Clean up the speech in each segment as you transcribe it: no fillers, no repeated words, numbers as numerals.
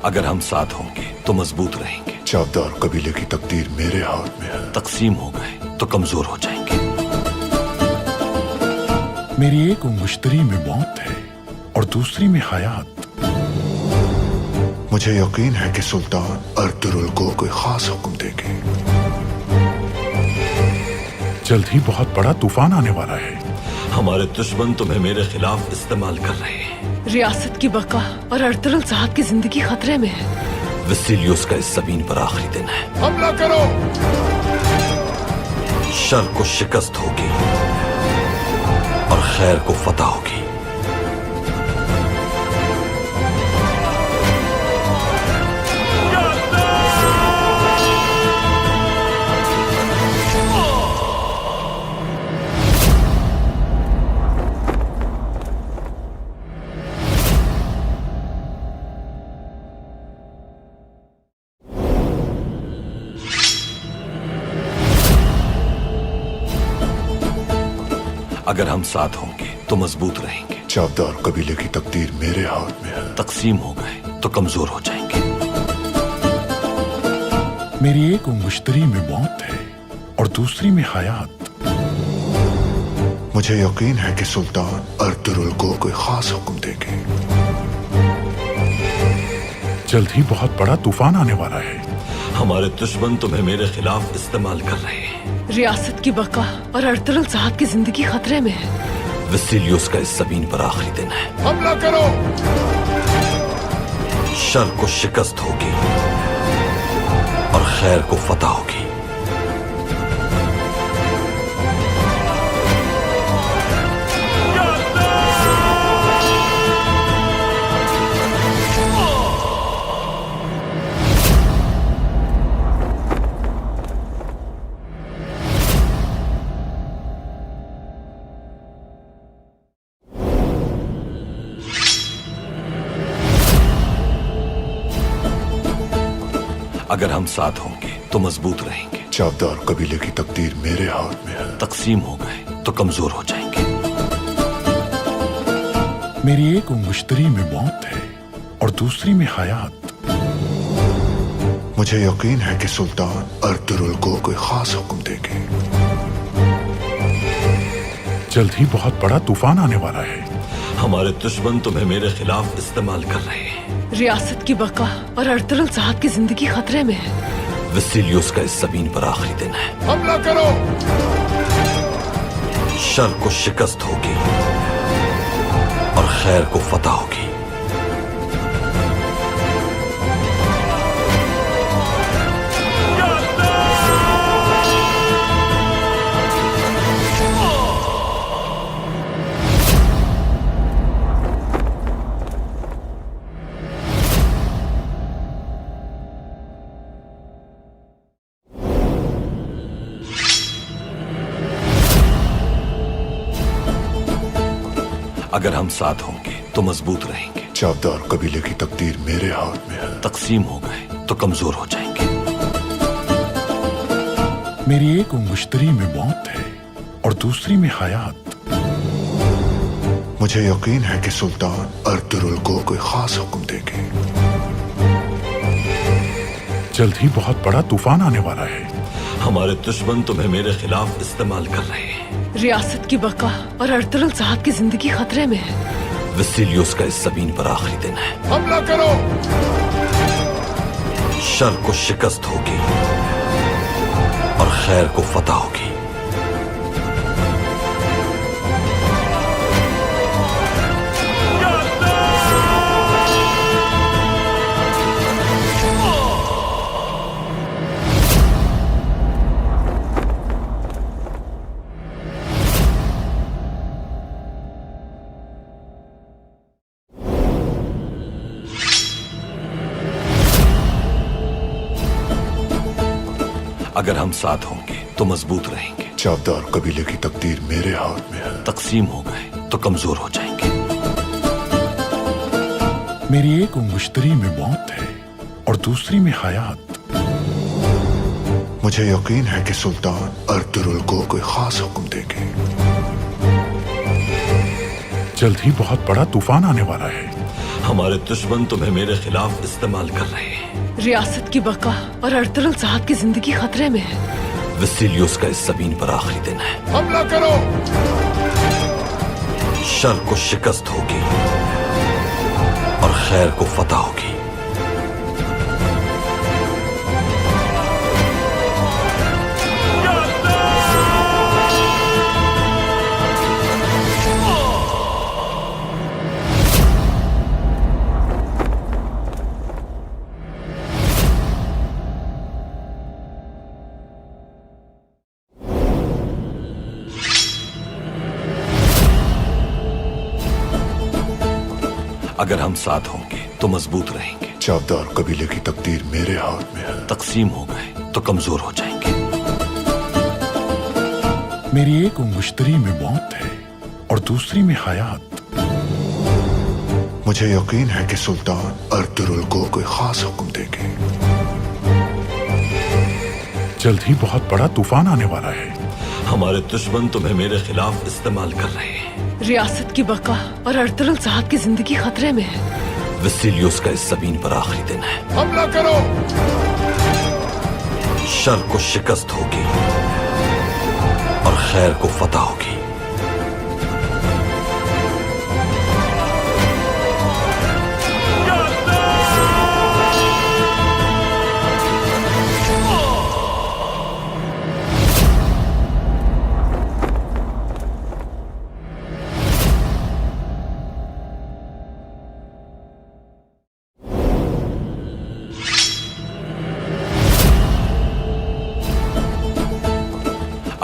अगर हम साथ होंगे तो मजबूत रहेंगे। चावदार कबीले की तकदीर मेरे हाथ में है। तकसीम हो गए तो कमजोर हो जाएंगे। मेरी एक मुश्तरी में मौत है और दूसरी में हयात। मुझे यकीन है कि सुल्तान अर्तुगरुल को कोई खास हुक्म देंगे। जल्द ही बहुत बड़ा तूफान आने वाला है। हमारे दुश्मन तुम्हें मेरे खिलाफ इस्तेमाल कर रहे हैं। रियासत की बका और अर्तुगरुल साहब की जिंदगी खतरे में है। वसीलियोस का इस ज़मीन पर आखिरी दिन है। हमला करो। शर को शिकस्त होगी और खैर को फतह होगी। अगर हम साथ होंगे तो मजबूत रहेंगे। चावदार कबीले की तकदीर मेरे हाथ में है। तकसीम हो गए तो कमजोर हो जाएंगे। मेरी एक मुश्तरी में मौत है और दूसरी में हयात। मुझे यकीन है कि सुल्तान अर्तुगरुल को कोई खास हुक्म देंगे। जल्द ही बहुत बड़ा तूफान आने वाला है। हमारे दुश्मन तुम्हें मेरे खिलाफ इस्तेमाल कर रहे हैं। रियासत की बका और अर्तुगरुल साहब की जिंदगी खतरे में है। वसीलियोस का इस ज़मीन पर आखिरी दिन है। हमला करो। शर को शिकस्त होगी और खैर को फतह होगी। अगर हम साथ होंगे तो मजबूत रहेंगे। चावदार कबीले की तकदीर मेरे हाथ में है। तकसीम हो गए तो कमजोर हो जाएंगे। मेरी एक मुश्तरी में मौत है और दूसरी में हयात। मुझे यकीन है कि सुल्तान अर्तुगरुल को कोई खास हुक्म देंगे। जल्द ही बहुत बड़ा तूफान आने वाला है। हमारे दुश्मन तुम्हें मेरे खिलाफ इस्तेमाल कर रहे हैं। रियासत की बका और अर्तुगरुल साहब की जिंदगी खतरे में है। वसीलियोस का इस ज़मीन पर आखिरी दिन है। हमला करो। शर को शिकस्त होगी और खैर को फतह होगी। अगर हम साथ होंगे तो मजबूत रहेंगे। चावदार कबीले की तकदीर मेरे हाथ में है। तकसीम हो गए तो कमजोर हो जाएंगे। मेरी एक मुश्तरी में मौत है और दूसरी में हयात। मुझे यकीन है कि सुल्तान अर्तुगरुल को कोई खास हुक्म देंगे। जल्द ही बहुत बड़ा तूफान आने वाला है। हमारे दुश्मन तुम्हें मेरे खिलाफ इस्तेमाल कर रहे हैं। रियासत की बका और अर्तुगरुल साहब की जिंदगी खतरे में है। वसीलियोस का इस ज़मीन पर आखिरी दिन है। हमला करो। शर को शिकस्त होगी और खैर को फतह होगी। अगर हम साथ होंगे तो मजबूत रहेंगे। चावदार कबीले की तकदीर मेरे हाथ में है। तकसीम हो गए तो कमजोर हो जाएंगे। मेरी एक मुश्तरी में मौत है और दूसरी में हयात। मुझे यकीन है कि सुल्तान अर्तुगरुल को कोई खास हुक्म देंगे। जल्द ही बहुत बड़ा तूफान आने वाला है। हमारे दुश्मन तुम्हें मेरे खिलाफ इस्तेमाल कर रहे हैं। रियासत की बका और अर्तुगरुल साहब की जिंदगी खतरे में है। वसीलियोस का इस ज़मीन पर आखिरी दिन है। हमला करो। शर को शिकस्त होगी और खैर को फतह होगी। अगर हम साथ होंगे तो मजबूत रहेंगे। चावदार कबीले की तकदीर मेरे हाथ में है। तकसीम हो गए तो कमजोर हो जाएंगे। मेरी एक मुश्तरी में मौत है और दूसरी में हयात। मुझे यकीन है कि सुल्तान अर्तुगरुल को कोई खास हुक्म देंगे। जल्द ही बहुत बड़ा तूफान आने वाला है। हमारे दुश्मन तुम्हें मेरे खिलाफ इस्तेमाल कर रहे हैं। रियासत की बका और अर्तुगरुल साहब की जिंदगी खतरे में है। वसीलियोस का इस ज़मीन पर आखिरी दिन है। हमला करो। शर को शिकस्त होगी और खैर को फतह होगी।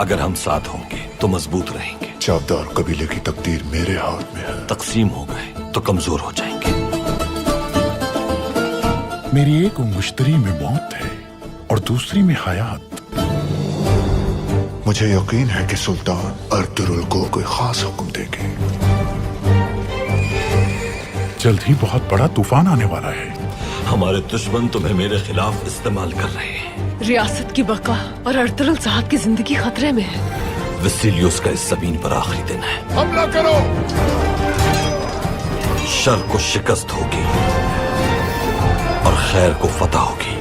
अगर हम साथ होंगे तो मजबूत रहेंगे। चावदार कबीले की तकदीर मेरे हाथ में है। तकसीम हो गए तो कमजोर हो जाएंगे। मेरी एक मुश्तरी में मौत है और दूसरी में हयात। मुझे यकीन है कि सुल्तान अर्तुगरुल को कोई खास हुक्म देंगे। जल्द ही बहुत बड़ा तूफान आने वाला है। हमारे दुश्मन तुम्हें मेरे खिलाफ इस्तेमाल कर रहे हैं। रियासत की बका और अर्तुगरुल साहब की जिंदगी खतरे में है। वसीलियोस का इस ज़मीन पर आखिरी दिन है। हमला करो। शर को शिकस्त होगी और खैर को फतह होगी।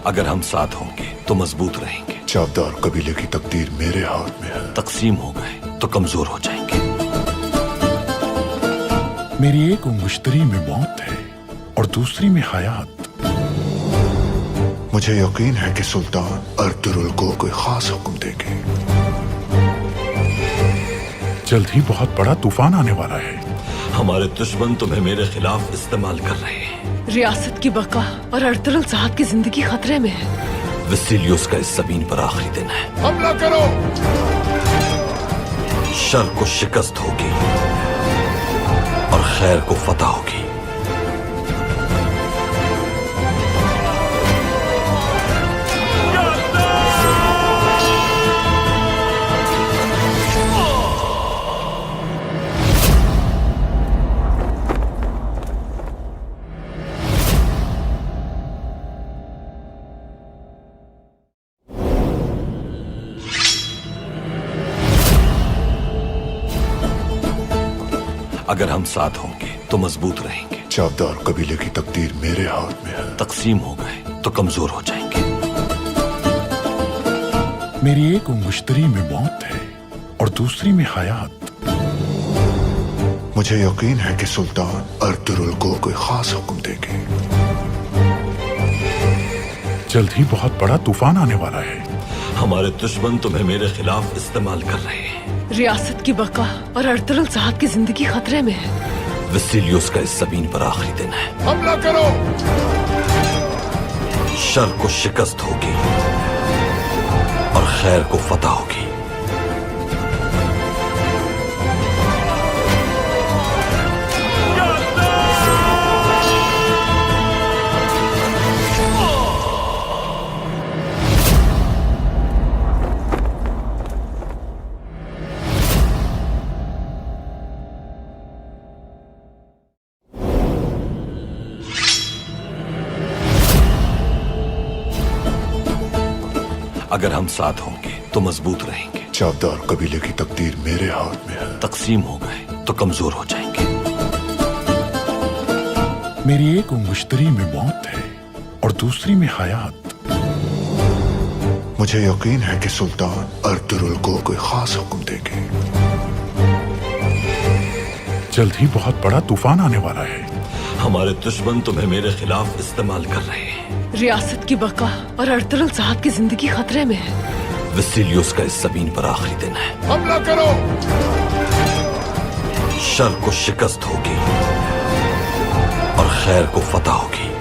अगर हम साथ होंगे तो मजबूत रहेंगे। चावदार कबीले की तकदीर मेरे हाथ में है। तकसीम हो गए तो कमजोर हो जाएंगे। मेरी एक मुश्तरी में मौत है और दूसरी में हयात। मुझे यकीन है कि सुल्तान अर्तुगरुल को कोई खास हुक्म देंगे। जल्द ही बहुत बड़ा तूफान आने वाला है। हमारे दुश्मन तुम्हें मेरे खिलाफ इस्तेमाल कर रहे हैं। रियासत की बका और अर्तुगरुल साहब की जिंदगी खतरे में है। वसीलियोस का इस ज़मीन पर आखिरी दिन है। हमला करो। शर को शिकस्त होगी और खैर को फतह होगी। अगर हम साथ होंगे तो मजबूत रहेंगे। चावदार कबीले की तकदीर मेरे हाथ में है। तकसीम हो गए तो कमजोर हो जाएंगे। मेरी एक मुश्तरी में मौत है और दूसरी में हयात। मुझे यकीन है कि सुल्तान अर्तुगरुल को कोई खास हुक्म देंगे। जल्द ही बहुत बड़ा तूफान आने वाला है। हमारे दुश्मन तुम्हें मेरे खिलाफ इस्तेमाल कर रहे हैं। रियासत की बका और अर्तुगरुल साहब की जिंदगी खतरे में है। वसीलियोस का इस ज़मीन पर आखिरी दिन है। हमला करो। शर को शिकस्त होगी और खैर को फतह होगी। अगर हम साथ होंगे तो मजबूत रहेंगे। चावदार कबीले की तकदीर मेरे हाथ में है। तकसीम हो गए तो कमजोर हो जाएंगे। मेरी एक मुश्तरी में मौत है और दूसरी में हयात। मुझे यकीन है कि सुल्तान अर्तुरुल को कोई खास हुक्म देंगे। जल्द ही बहुत बड़ा तूफान आने वाला है। हमारे दुश्मन तुम्हें मेरे खिलाफ इस्तेमाल कर रहे हैं। रियासत की बका और अर्तुरुल साहब की जिंदगी खतरे में है। वसीलियोस का इस ज़मीन पर आखिरी दिन है। हमला करो। शर को शिकस्त होगी और खैर को फतह होगी।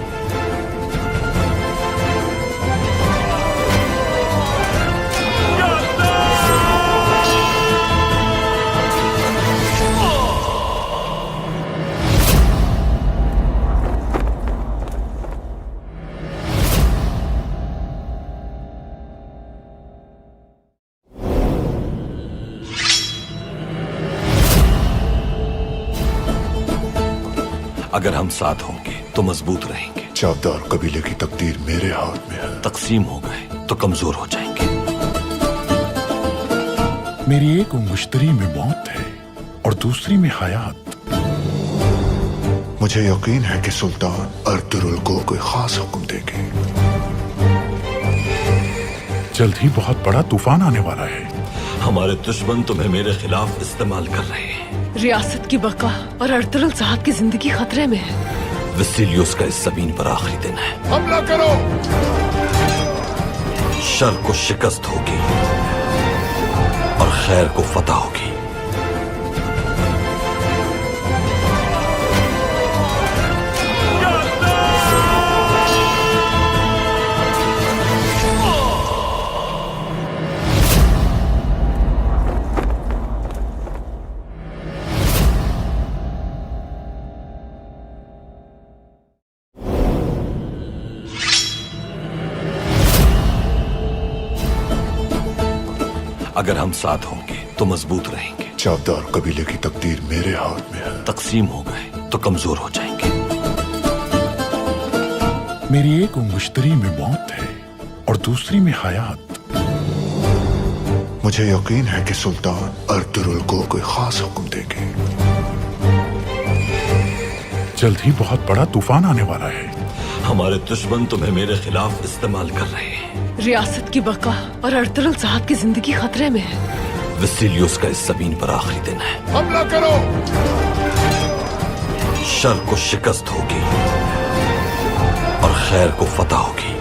अगर हम साथ होंगे तो मजबूत रहेंगे। चावदार कबीले की तकदीर मेरे हाथ में है। तकसीम हो गए तो कमजोर हो जाएंगे। मेरी एक मुश्तरी में मौत है और दूसरी में हयात। मुझे यकीन है कि सुल्तान अर्तुरुल को कोई खास हुक्म देंगे। जल्द ही बहुत बड़ा तूफान आने वाला है। हमारे दुश्मन तुम्हें मेरे खिलाफ इस्तेमाल कर रहे हैं। रियासत की बका और अर्तुरुल साहब की जिंदगी खतरे में है। वसीलियोस का इस ज़मीन पर आखिरी दिन है। हमला करो। शर को शिकस्त होगी और खैर को फतह होगी। अगर हम साथ होंगे तो मजबूत रहेंगे। चावदार कबीले की तकदीर मेरे हाथ में है। तकसीम हो गए तो कमजोर हो जाएंगे। मेरी एक मुश्तरी में मौत है और दूसरी में हयात। मुझे यकीन है कि सुल्तान अर्तुरुल को कोई खास हुक्म देंगे। जल्द ही बहुत बड़ा तूफान आने वाला है। हमारे दुश्मन तुम्हें मेरे खिलाफ इस्तेमाल कर रहे हैं। रियासत की बका और अर्तुरुल साहब की जिंदगी खतरे में है। वसीलियोस का इस ज़मीन पर आखिरी दिन है। हमला करो। शर को शिकस्त होगी और खैर को फतह होगी।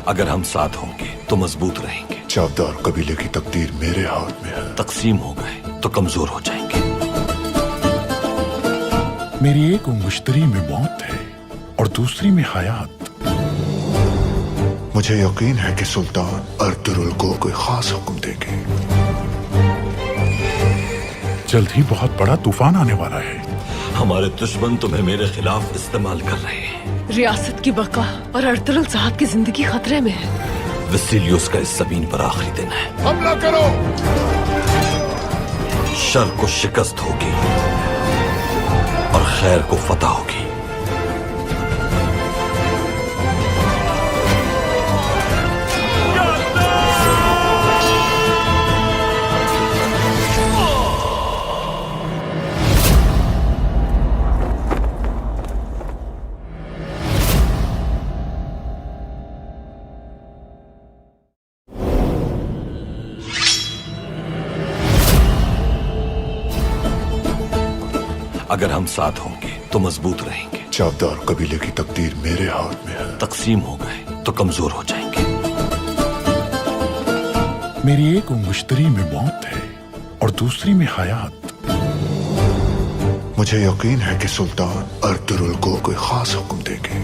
अगर हम साथ होंगे तो मजबूत रहेंगे। चावदार कबीले की तकदीर मेरे हाथ में है। तकसीम हो गए तो कमजोर हो जाएंगे। मेरी एक मुश्तरी में मौत है और दूसरी में हयात। मुझे यकीन है कि सुल्तान अर्तुरुल को कोई खास हुक्म देंगे। जल्द ही बहुत बड़ा तूफान आने वाला है। हमारे दुश्मन तुम्हें मेरे खिलाफ इस्तेमाल कर रहे हैं। रियासत की बका और अर्तुरुल साहब की जिंदगी खतरे में है। वसीलियोस का इस ज़मीन पर आखिरी दिन है। हमला करो। शर को शिकस्त होगी और खैर को फतह होगी। अगर हम साथ होंगे तो मजबूत रहेंगे। चावदार कबीले की तकदीर मेरे हाथ में है। तकसीम हो गए तो कमजोर हो जाएंगे। मेरी एक मुश्तरी में मौत है और दूसरी में हयात। मुझे यकीन है कि सुल्तान अर्तुरुल को कोई खास हुक्म देंगे।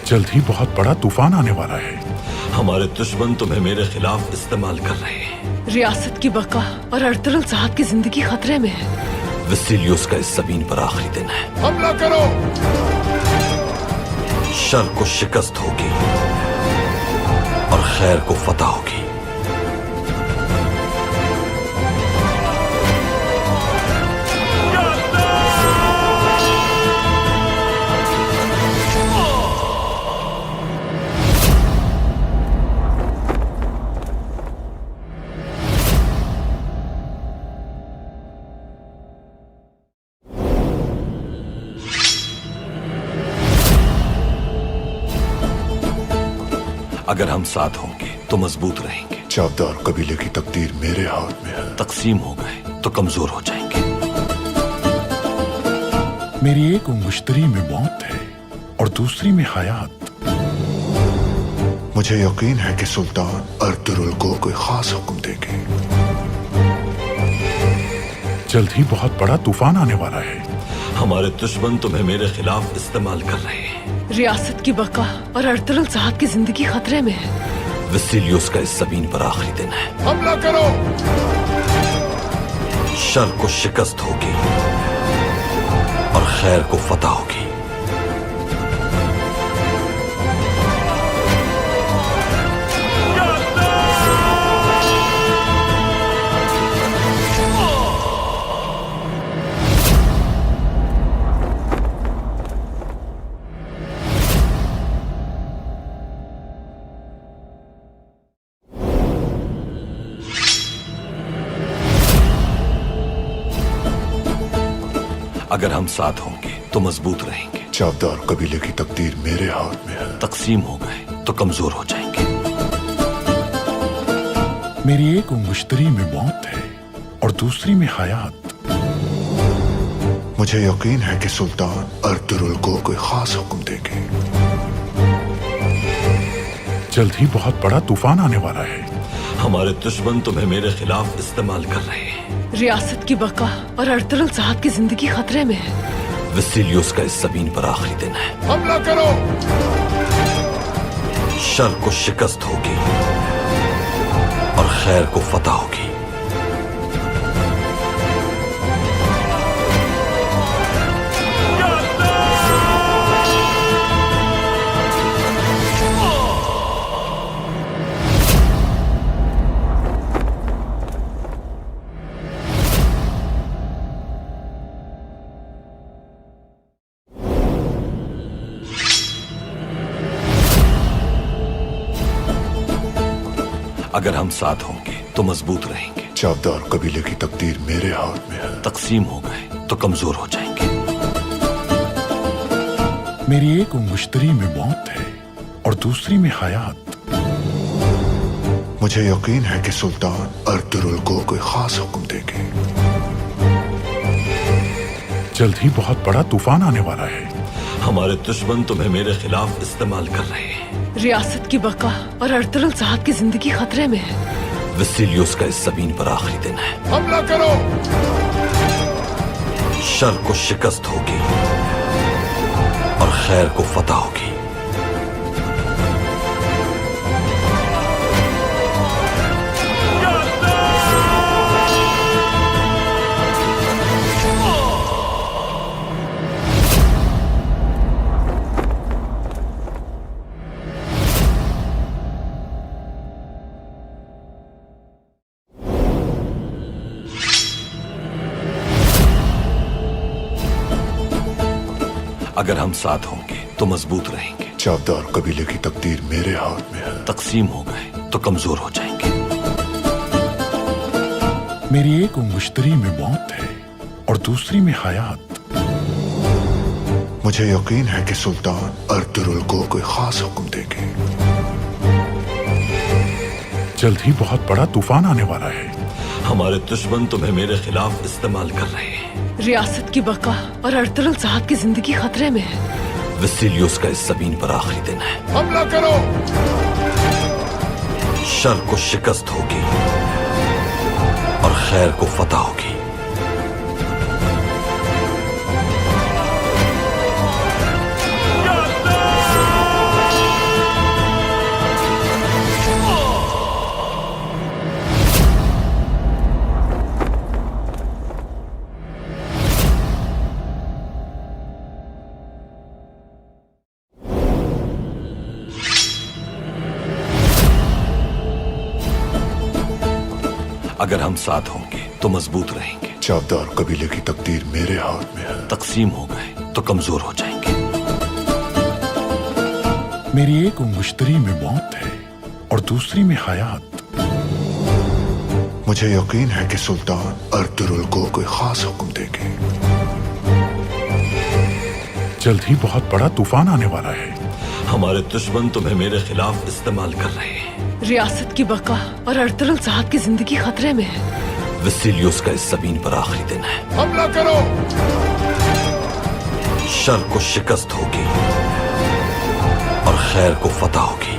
जल्द ही बहुत बड़ा तूफान आने वाला है। हमारे दुश्मन तुम्हें मेरे खिलाफ इस्तेमाल कर रहे हैं। रियासत की बका और अर्तुगरुल साहब की जिंदगी खतरे में है। वसीलियोस का इस जमीन पर आखिरी दिन है। हमला करो। शर को शिकस्त होगी और खैर को फतह होगी। अगर हम साथ होंगे तो मजबूत रहेंगे। चावदार कबीले की तकदीर मेरे हाथ में है। तकसीम हो गए तो कमजोर हो जाएंगे। मेरी एक मुश्तरी में मौत है और दूसरी में हयात। मुझे यकीन है कि सुल्तान अर्तुगरुल को कोई खास हुक्म देंगे। जल्द ही बहुत बड़ा तूफान आने वाला है। हमारे दुश्मन तुम्हें मेरे खिलाफ इस्तेमाल कर रहे हैं। रियासत की बका और अर्तुगरुल साहब की जिंदगी खतरे में है। वसीलियोस का इस जमीन पर आखिरी दिन है। हमला करो। शर को शिकस्त होगी और खैर को फतह होगी। अगर हम साथ होंगे तो मजबूत रहेंगे। चावदार कबीले की तकदीर मेरे हाथ में है। तकसीम हो गए तो कमजोर हो जाएंगे। मेरी एक मुश्तरी में मौत है और दूसरी में हयात। मुझे यकीन है कि सुल्तान अर्तुगरुल को कोई खास हुक्म देंगे। जल्द ही बहुत बड़ा तूफान आने वाला है। हमारे दुश्मन तुम्हें मेरे खिलाफ इस्तेमाल कर रहे हैं। रियासत की बका और अर्तुगरुल साहब की जिंदगी खतरे में है। वसीलियोस का इस जमीन पर आखिरी दिन है। हमला करो। शर को शिकस्त होगी और खैर को फतह होगी। अगर हम साथ होंगे तो मजबूत रहेंगे। चावदार कबीले की तकदीर मेरे हाथ में है। तकसीम हो गए तो कमजोर हो जाएंगे। मेरी एक मुश्तरी में मौत है और दूसरी में हयात। मुझे यकीन है कि सुल्तान अर्तुगरुल को कोई खास हुक्म देंगे। जल्द ही बहुत बड़ा तूफान आने वाला है। हमारे दुश्मन तुम्हें मेरे खिलाफ इस्तेमाल कर रहे हैं। रियासत की बका और अर्तुगरुल साहब की जिंदगी खतरे में है। वसीलियोस का इस जमीन पर आखिरी दिन है। हमला करो। शर को शिकस्त होगी और खैर को फतह होगी। अगर हम साथ होंगे तो मजबूत रहेंगे। चावदार कबीले की तकदीर मेरे हाथ में है। तकसीम हो गए तो कमजोर हो जाएंगे। मेरी एक मुश्तरी में मौत है और दूसरी में हयात। मुझे यकीन है कि सुल्तान अर्तुगरुल को कोई खास हुक्म देंगे। जल्द ही बहुत बड़ा तूफान आने वाला है। हमारे दुश्मन तुम्हें मेरे खिलाफ इस्तेमाल कर रहे हैं। रियासत की बका और अर्तुगरुल साहब की जिंदगी खतरे में है। वसीलियोस का इस जमीन पर आखिरी दिन है। हमला करो। शर को शिकस्त होगी और खैर को फतह होगी। अगर हम साथ होंगे तो मजबूत रहेंगे। चावदार कबीले की तकदीर मेरे हाथ में है। तकसीम हो गए तो कमजोर हो जाएंगे। मेरी एक मुश्तरी में मौत है और दूसरी में हयात। मुझे यकीन है कि सुल्तान अर्तुरुल को कोई खास हुक्म देंगे। जल्द ही बहुत बड़ा तूफान आने वाला है। हमारे दुश्मन तुम्हें मेरे खिलाफ इस्तेमाल कर रहे हैं। रियासत की बका और अर्तुरुल साहब की जिंदगी खतरे में है। वसीलियोस का इस जमीन पर आखिरी दिन है। हमला करो। शर को शिकस्त होगी और खैर को फतह होगी।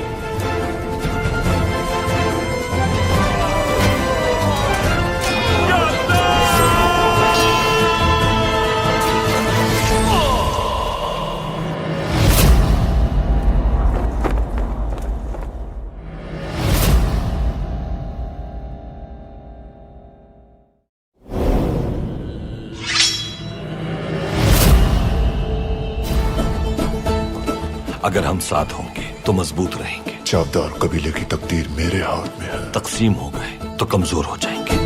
अगर हम साथ होंगे तो मजबूत रहेंगे। चावदार कबीले की तकदीर मेरे हाथ में है। तकसीम हो गए तो कमजोर हो जाएंगे।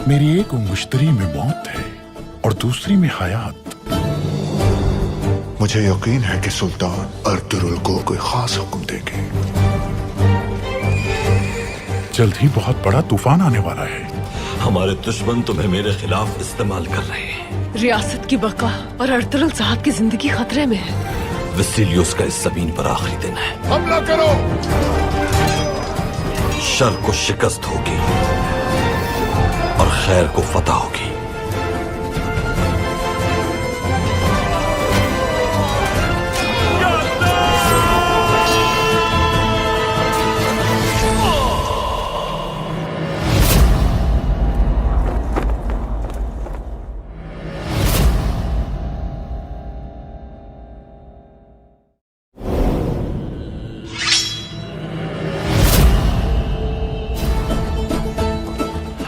मेरी एक मुश्तरी में मौत है और दूसरी में हयात। मुझे यकीन है कि सुल्तान अर्तुरुल को कोई खास हुक्म देंगे। जल्द ही बहुत बड़ा तूफान आने वाला है। हमारे दुश्मन तुम्हें मेरे खिलाफ इस्तेमाल कर रहे हैं। रियासत की बका और अर्तुरुल साहब की जिंदगी खतरे में है। वसीलियोस का इस जमीन पर आखिरी दिन है। हमला करो। शर को शिकस्त होगी और खैर को फतह होगी।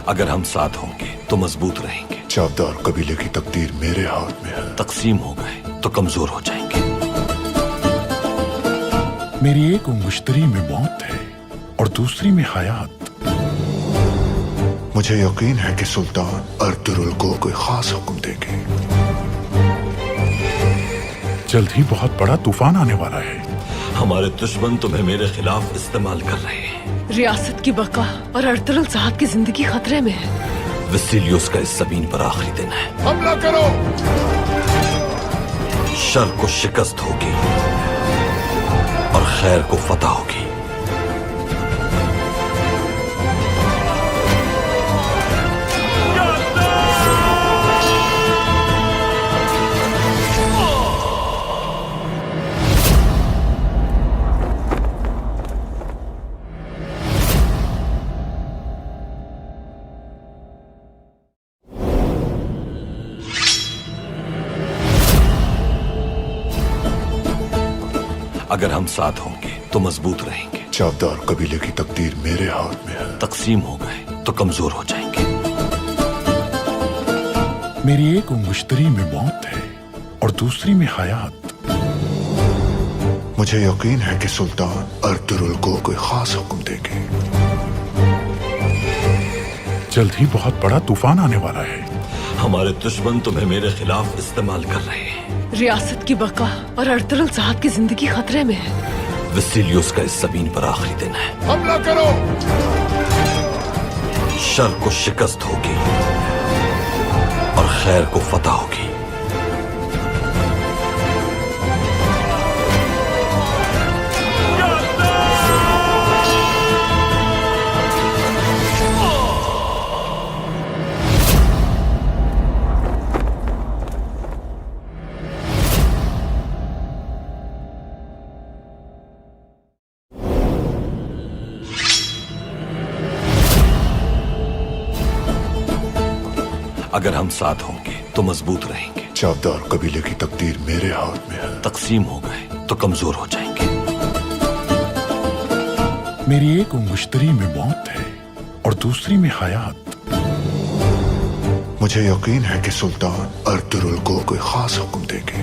अगर हम साथ होंगे तो मजबूत रहेंगे। चावदार कबीले की तकदीर मेरे हाथ में है। तकसीम हो गए तो कमजोर हो जाएंगे। मेरी एक मुश्तरी में मौत है और दूसरी में हयात। मुझे यकीन है कि सुल्तान अर्तुरुल को कोई खास हुक्म देंगे। जल्द ही बहुत बड़ा तूफान आने वाला है। हमारे दुश्मन तुम्हें मेरे खिलाफ इस्तेमाल कर रहे हैं। रियासत की बका और अर्तुरुल साहब की जिंदगी खतरे में है। वसीलियोस का इस जमीन पर आखिरी दिन है। हमला करो। शर को शिकस्त होगी और खैर को फतह होगी। अगर हम साथ होंगे तो मजबूत रहेंगे। चावदार कबीले की तकदीर मेरे हाथ में है। तकसीम हो गए तो कमजोर हो जाएंगे। मेरी एक मुश्तरी में मौत है और दूसरी में हयात। मुझे यकीन है कि सुल्तान अर्तुरुल को कोई खास हुक्म देंगे। जल्द ही बहुत बड़ा तूफान आने वाला है। हमारे दुश्मन तुम्हें मेरे खिलाफ इस्तेमाल कर रहे हैं। रियासत की बका और अर्तुरुल साहब की जिंदगी खतरे में है। वसीलियोस का इस जमीन पर आखिरी दिन है। हमला करो। शर को शिकस्त होगी और खैर को फतह होगी। अगर हम साथ होंगे तो मजबूत रहेंगे। चावदार कबीले की तकदीर मेरे हाथ में है। तकसीम हो गए तो कमजोर हो जाएंगे। मेरी एक मुश्तरी में मौत है और दूसरी में हयात। मुझे यकीन है कि सुल्तान अर्तुरुल को कोई खास हुक्म देंगे।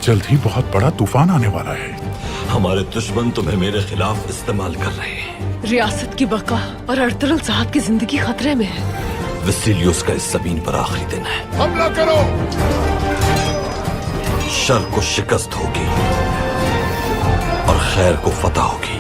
जल्द ही बहुत बड़ा तूफान आने वाला है। हमारे दुश्मन तुम्हें मेरे खिलाफ इस्तेमाल कर रहे हैं। रियासत की बका और अर्तुगरुल साहब की जिंदगी खतरे में है। वसीलियोस का इस जमीन पर आखिरी दिन है। हमला करो। शर को शिकस्त होगी और खैर को फतह होगी।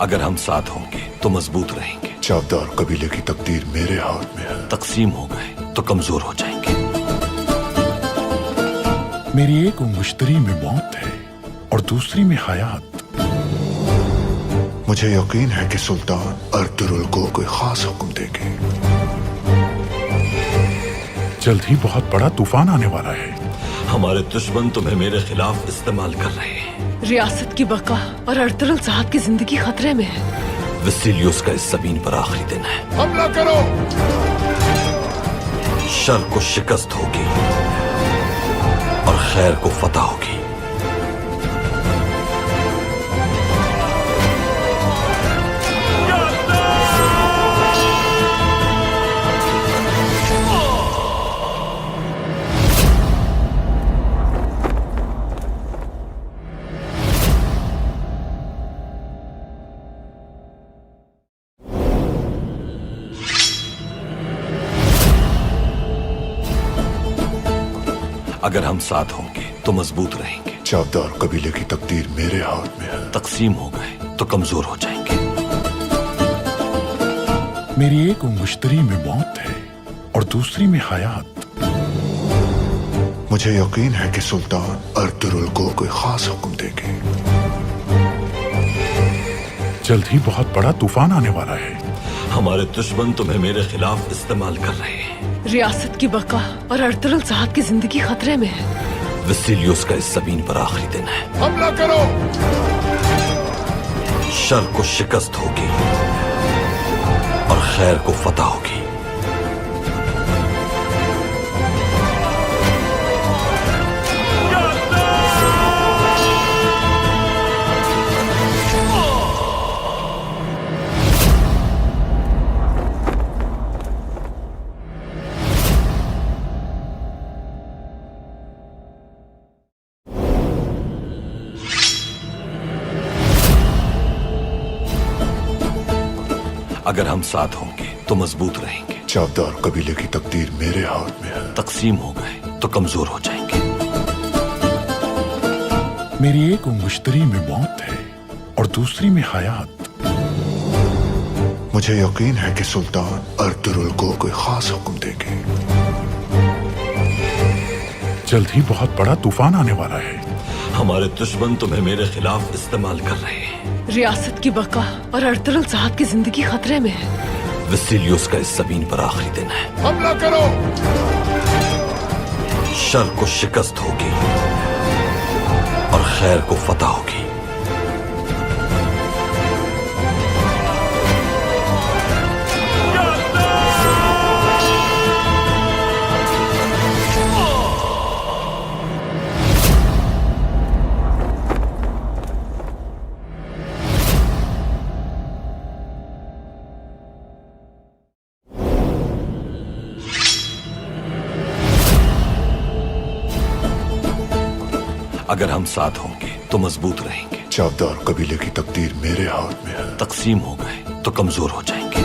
अगर हम साथ होंगे तो मजबूत रहेंगे। चावदार कबीले की तकदीर मेरे हाथ में है। तकसीम हो गए तो कमजोर हो जाएंगे। मेरी एक मुश्तरी में मौत है और दूसरी में हयात। मुझे यकीन है कि सुल्तान अर्तुगरुल को कोई खास हुक्म देंगे। जल्द ही बहुत बड़ा तूफान आने वाला है। हमारे दुश्मन तुम्हें मेरे खिलाफ इस्तेमाल कर रहे हैं। रियासत की बका और अर्तुगरुल साहब की जिंदगी खतरे में है। वसीलियोस का इस जमीन पर आखिरी दिन है। हमला करो। शर को शिकस्त होगी और खैर को फतह होगी। अगर हम साथ होंगे तो मजबूत रहेंगे। चावदार कबीले की तकदीर मेरे हाथ में है। तकसीम हो गए तो कमजोर हो जाएंगे। मेरी एक मुश्तरी में मौत है और दूसरी में हयात। मुझे यकीन है कि सुल्तान अर्तुगरुल को कोई खास हुक्म देंगे। जल्द ही बहुत बड़ा तूफान आने वाला है। हमारे दुश्मन तुम्हें मेरे खिलाफ इस्तेमाल कर रहे हैं। रियासत की बका और अर्तुगरुल साहब की जिंदगी खतरे में है। वसीलियोस का इस जमीन पर आखिरी दिन है। हमला करो। शर को शिकस्त होगी और खैर को फतह होगी। अगर हम साथ होंगे तो मजबूत रहेंगे। चावदार कबीले की तकदीर मेरे हाथ में है। तकसीम हो गए तो कमजोर हो जाएंगे। मेरी एक मुश्तरी में मौत है और दूसरी में हयात। मुझे यकीन है कि सुल्तान अर्तुगरुल को कोई खास हुक्म देंगे। जल्द ही बहुत बड़ा तूफान आने वाला है। हमारे दुश्मन तुम्हें मेरे खिलाफ इस्तेमाल कर रहे हैं। रियासत की बका और अर्तुगरुल साहब की जिंदगी खतरे में है। वसीलियोस का इस जमीन पर आखिरी दिन है। हमला करो। शर को शिकस्त होगी और खैर को फतह होगी। अगर हम साथ होंगे तो मजबूत रहेंगे। चावदार कबीले की तकदीर मेरे हाथ में है। तकसीम हो गए तो कमजोर हो जाएंगे।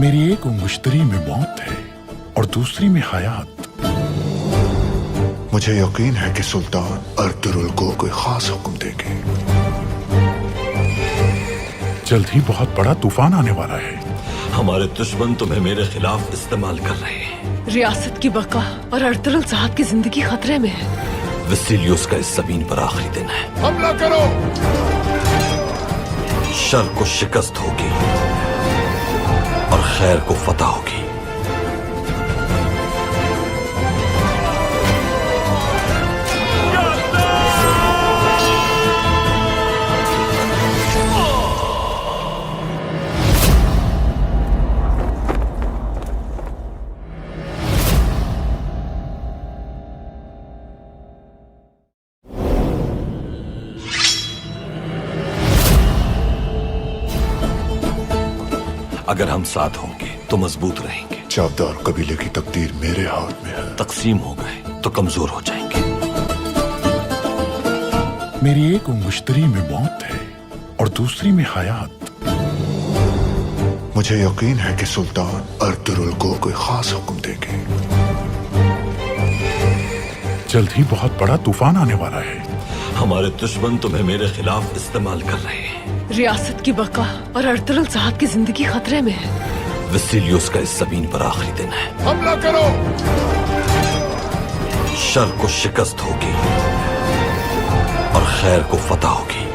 मेरी एक मुश्तरी में मौत है और दूसरी में हयात। मुझे यकीन है कि सुल्तान अर्तुगरुल को कोई खास हुक्म देंगे। जल्द ही बहुत बड़ा तूफान आने वाला है। हमारे दुश्मन तुम्हें मेरे खिलाफ इस्तेमाल कर रहे हैं। रियासत की बका और अर्तुगरुल साहब की जिंदगी खतरे में है। वसीलियोस का इस जमीन पर आखिरी दिन है। हमला करो। शर को शिकस्त होगी और खैर को फतह होगी। अगर हम साथ होंगे तो मजबूत रहेंगे। चावदार कबीले की तकदीर मेरे हाथ में है। तकसीम हो गए तो कमजोर हो जाएंगे। मेरी एक उंगुश्तरी में मौत है और दूसरी में हयात। मुझे यकीन है कि सुल्तान अर्तुरुल को कोई खास हुक्म देंगे। जल्द ही बहुत बड़ा तूफान आने वाला है। हमारे दुश्मन तुम्हें मेरे खिलाफ इस्तेमाल कर रहे हैं। रियासत की बका और अर्तुरुल साहब की जिंदगी खतरे में है। वसीलियोस का इस जमीन पर आखिरी दिन है। हमला करो। शर को शिकस्त होगी और खैर को फतह होगी।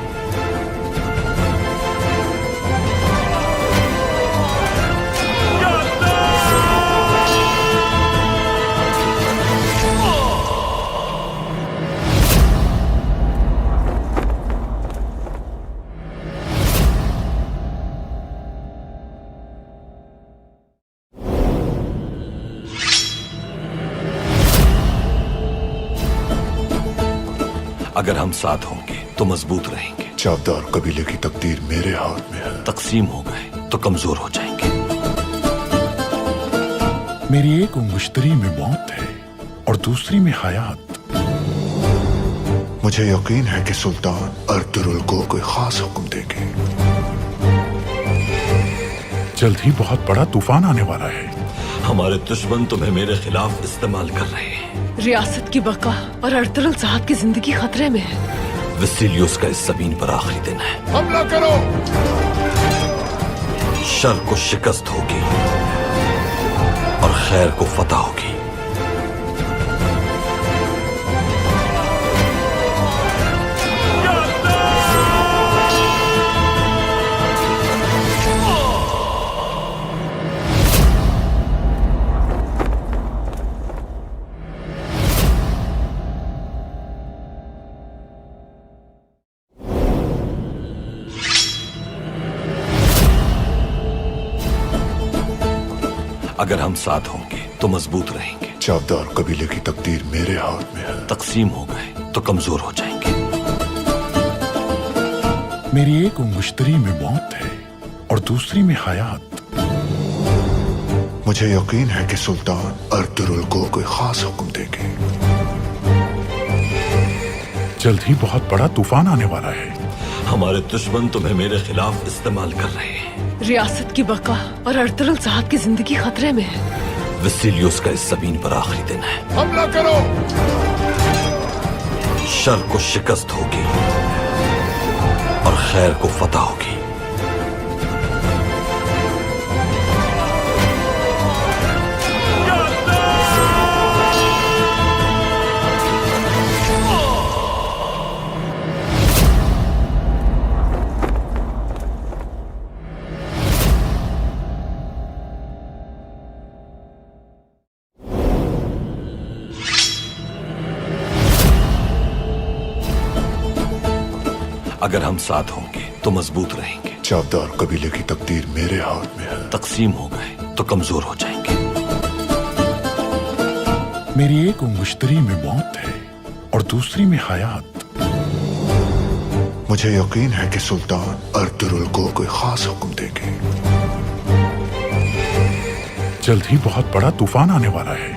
अगर हम साथ होंगे तो मजबूत रहेंगे। चावदार कबीले की तकदीर मेरे हाथ में है। तकसीम हो गए तो कमजोर हो जाएंगे। मेरी एक उंगुश्तरी में मौत है और दूसरी में हयात। मुझे यकीन है कि सुल्तान अर्तुरुल को कोई खास हुक्म देंगे। जल्द ही बहुत बड़ा तूफान आने वाला है। हमारे दुश्मन तुम्हें मेरे खिलाफ इस्तेमाल कर रहे हैं। रियासत की बका और अर्तुरुल साहब की जिंदगी खतरे में है। वसीलियोस का इस जमीन पर आखिरी दिन है। हमला करो। शर को शिकस्त होगी और खैर को फतह होगी। अगर हम साथ होंगे तो मजबूत रहेंगे। चावदार कबीले की तकदीर मेरे हाथ में है। तकसीम हो गए तो कमजोर हो जाएंगे। मेरी एक उंगुश्तरी में मौत है और दूसरी में हयात। मुझे यकीन है कि सुल्तान अर्तुरुल को कोई खास हुक्म देंगे। जल्द ही बहुत बड़ा तूफान आने वाला है। हमारे दुश्मन तुम्हें मेरे खिलाफ इस्तेमाल कर रहे हैं। रियासत की बका और अर्तुरुल साहब की जिंदगी खतरे में है। वसीलियोस का इस जमीन पर आखिरी दिन है। हमला करो। शर को शिकस्त होगी और खैर को फतह होगी। अगर हम साथ होंगे तो मजबूत रहेंगे। चावदार कबीले की तकदीर मेरे हाथ में है। तकसीम हो गए तो कमजोर हो जाएंगे। मेरी एक उंगुश्तरी में मौत है और दूसरी में हयात। मुझे यकीन है कि सुल्तान अर्तुरुल को कोई खास हुक्म देंगे। जल्द ही बहुत बड़ा तूफान आने वाला है।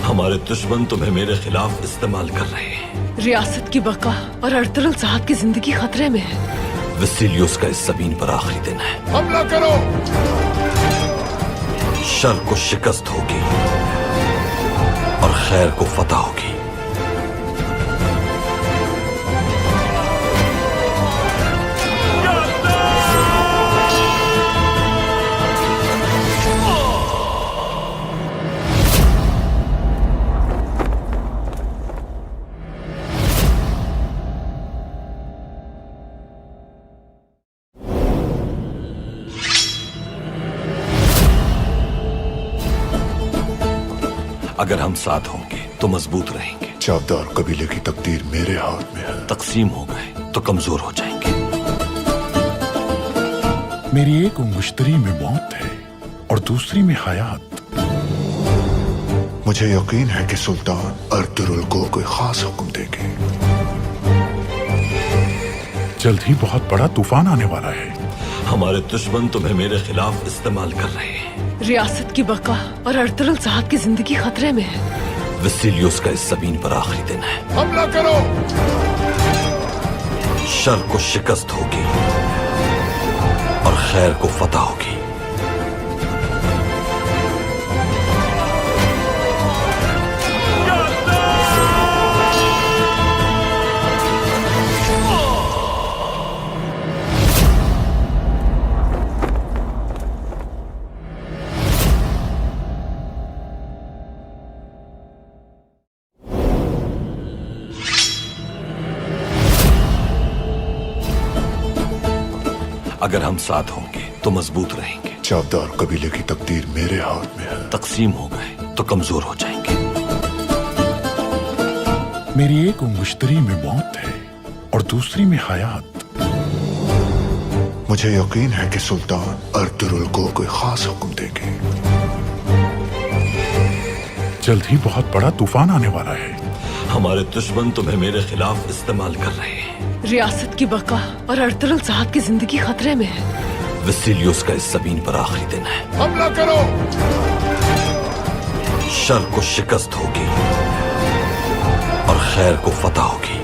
हमारे दुश्मन तुम्हें मेरे खिलाफ इस्तेमाल कर रहे हैं। रियासत की बका और अर्तुरुल साहब की जिंदगी खतरे में है। वसीलियोस का इस जमीन पर आखिरी दिन है। हमला करो। शर को शिकस्त होगी और खैर को फतह होगी। अगर हम साथ होंगे तो मजबूत रहेंगे। चावदार कबीले की तकदीर मेरे हाथ में है। तकसीम हो गए तो कमजोर हो जाएंगे। मेरी एक उंगुश्तरी में मौत है और दूसरी में हयात। मुझे यकीन है कि सुल्तान अर्तुरुल को कोई खास हुक्म देंगे। जल्द ही बहुत बड़ा तूफान आने वाला है। हमारे दुश्मन तुम्हें मेरे खिलाफ इस्तेमाल कर रहे हैं। रियासत की बका और अर्तुगरुल साहब की जिंदगी खतरे में है। वसीलियोस का इस ज़मीन पर आखिरी दिन है। हमला करो। शर को शिकस्त होगी और खैर को फतह होगी। अगर हम साथ होंगे तो मजबूत रहेंगे। चावदार कबीले की तकदीर मेरे हाथ में है। तकसीम हो गए तो कमजोर हो जाएंगे। मेरी एक मुश्तरी में मौत है और दूसरी में हयात। मुझे यकीन है कि सुल्तान अर्तुगरुल को कोई खास हुक्म देंगे। जल्द ही बहुत बड़ा तूफान आने वाला है। हमारे दुश्मन तुम्हें मेरे खिलाफ इस्तेमाल कर रहे हैं। रियासत की बका और अर्तुगरुल साहब की जिंदगी खतरे में है। वसीलियोस का इस ज़मीन पर आखिरी दिन है। हमला करो। शर को शिकस्त होगी और खैर को फतह होगी।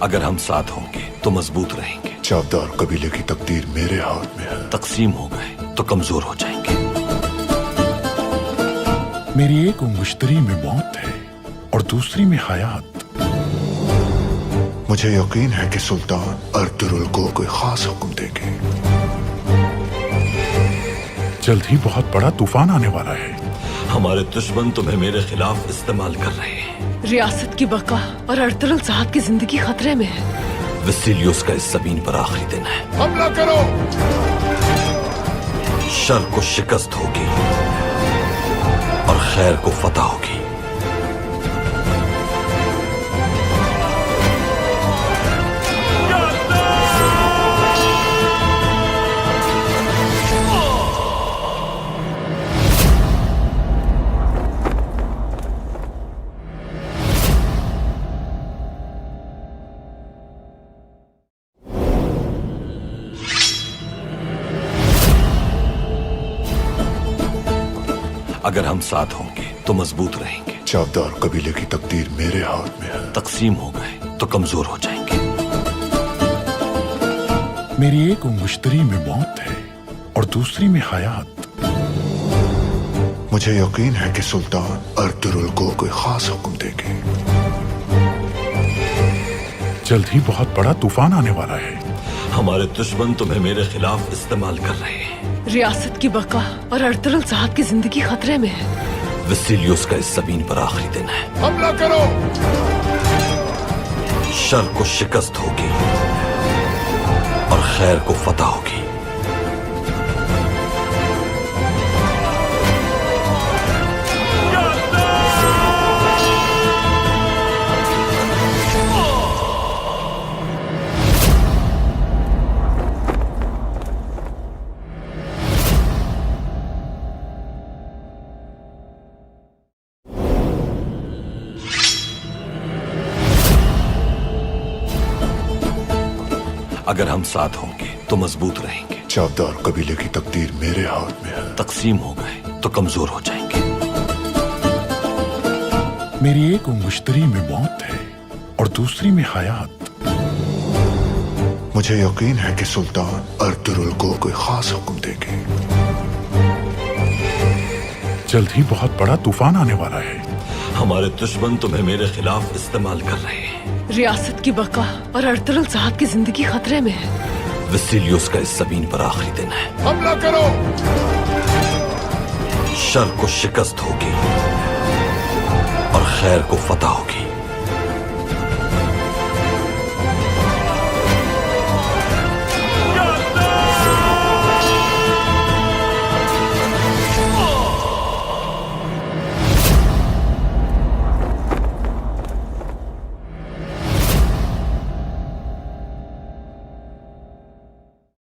अगर हम साथ होंगे तो मजबूत रहेंगे। चावदार कबीले की तकदीर मेरे हाथ में है। तकसीम हो गए तो कमजोर हो जाएंगे। मेरी एक मुश्तरी में मौत है और दूसरी में हयात। मुझे यकीन है कि सुल्तान अर्तुगरुल को कोई खास हुक्म देंगे। जल्द ही बहुत बड़ा तूफान आने वाला है। हमारे दुश्मन तुम्हें मेरे खिलाफ इस्तेमाल कर रहे हैं। रियासत की बका और अर्तुगरुल साहब की जिंदगी खतरे में है। वसीलियोस का इस ज़मीन पर आखिरी दिन है। हमला करो। शर को शिकस्त होगी और खैर को फतह होगी। अगर हम साथ होंगे तो मजबूत रहेंगे। चावदार कबीले की तकदीर मेरे हाथ में है। तकसीम हो गए तो कमजोर हो जाएंगे। मेरी एक मुश्तरी में मौत है और दूसरी में हयात। मुझे यकीन है कि सुल्तान अर्तुगरुल को कोई खास हुक्म देंगे। जल्द ही बहुत बड़ा तूफान आने वाला है। हमारे दुश्मन तुम्हें मेरे खिलाफ इस्तेमाल कर रहे हैं। रियासत की बका और अर्तुगरुल साहब की जिंदगी खतरे में है। वसीलियोस का इस ज़मीन पर आखिरी दिन है। हमला करो। शर को शिकस्त होगी और खैर को फतह होगी। अगर हम साथ होंगे तो मजबूत रहेंगे। चावदार कबीले की तकदीर मेरे हाथ में है। तकसीम हो गए तो कमजोर हो जाएंगे। मेरी एक मुश्तरी में मौत है और दूसरी में हयात। मुझे यकीन है कि सुल्तान अर्तुगरुल को कोई खास हुक्म देंगे। जल्द ही बहुत बड़ा तूफान आने वाला है। हमारे दुश्मन तुम्हें मेरे खिलाफ इस्तेमाल कर रहे हैं। रियासत की बका और अर्तुगरुल साहब की जिंदगी खतरे में है। वसीलियोस का इस ज़मीन पर आखिरी दिन है। हमला करो। शर को शिकस्त होगी और खैर को फतह होगी।